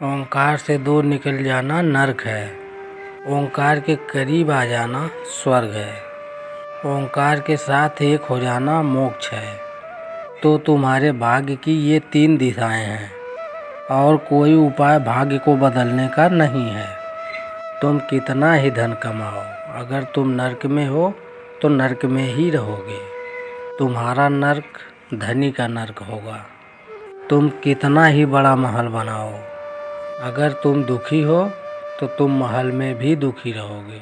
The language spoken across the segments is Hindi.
ओंकार से दूर निकल जाना नर्क है। ओंकार के करीब आ जाना स्वर्ग है। ओंकार के साथ एक हो जाना मोक्ष है। तो तुम्हारे भाग्य की ये 3 दिशाएं हैं और कोई उपाय भाग्य को बदलने का नहीं है। तुम कितना ही धन कमाओ, अगर तुम नर्क में हो तो नर्क में ही रहोगे। तुम्हारा नर्क धनी का नर्क होगा। तुम कितना ही बड़ा महल बनाओ, अगर तुम दुखी हो तो तुम महल में भी दुखी रहोगे।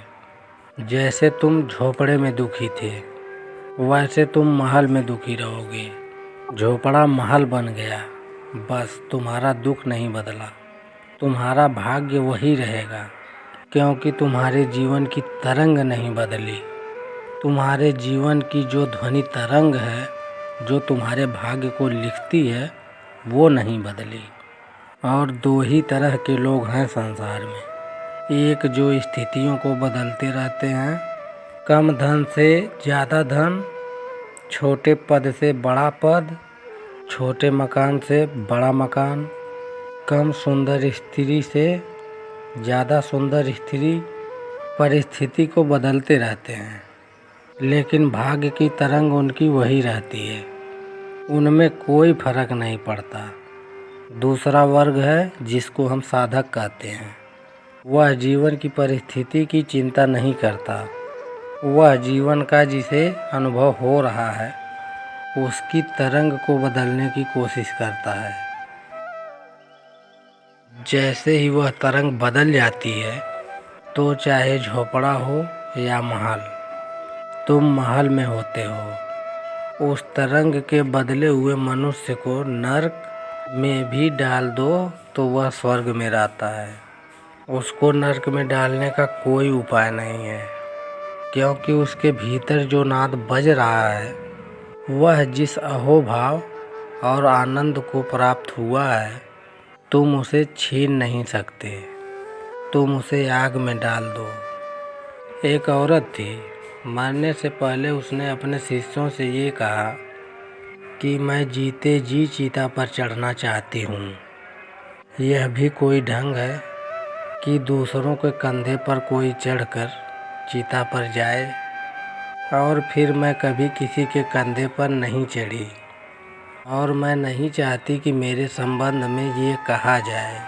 जैसे तुम झोपड़े में दुखी थे वैसे तुम महल में दुखी रहोगे। झोपड़ा महल बन गया, बस तुम्हारा दुख नहीं बदला। तुम्हारा भाग्य वही रहेगा, क्योंकि तुम्हारे जीवन की तरंग नहीं बदली। तुम्हारे जीवन की जो ध्वनि तरंग है, जो तुम्हारे भाग्य को लिखती है, वो नहीं बदली। और 2 ही तरह के लोग हैं संसार में। एक जो स्थितियों को बदलते रहते हैं, कम धन से ज़्यादा धन, छोटे पद से बड़ा पद, छोटे मकान से बड़ा मकान, कम सुंदर स्त्री से ज़्यादा सुंदर स्त्री। परिस्थिति को बदलते रहते हैं, लेकिन भाग्य की तरंग उनकी वही रहती है। उनमें कोई फर्क नहीं पड़ता। दूसरा वर्ग है जिसको हम साधक कहते हैं। वह जीवन की परिस्थिति की चिंता नहीं करता। वह जीवन का जिसे अनुभव हो रहा है उसकी तरंग को बदलने की कोशिश करता है। जैसे ही वह तरंग बदल जाती है तो चाहे झोपड़ा हो या महल, तुम महल में होते हो। उस तरंग के बदले हुए मनुष्य को नर्क में भी डाल दो तो वह स्वर्ग में रहता है। उसको नर्क में डालने का कोई उपाय नहीं है, क्योंकि उसके भीतर जो नाद बज रहा है वह जिस अहोभाव और आनंद को प्राप्त हुआ है, तुम उसे छीन नहीं सकते। तुम उसे आग में डाल दो। एक औरत थी, मरने से पहले उसने अपने शिष्यों से ये कहा कि मैं जीते जी चिता पर चढ़ना चाहती हूँ। यह भी कोई ढंग है कि दूसरों के कंधे पर कोई चढ़कर चिता पर जाए, और फिर मैं कभी किसी के कंधे पर नहीं चढ़ी, और मैं नहीं चाहती कि मेरे संबंध में ये कहा जाए।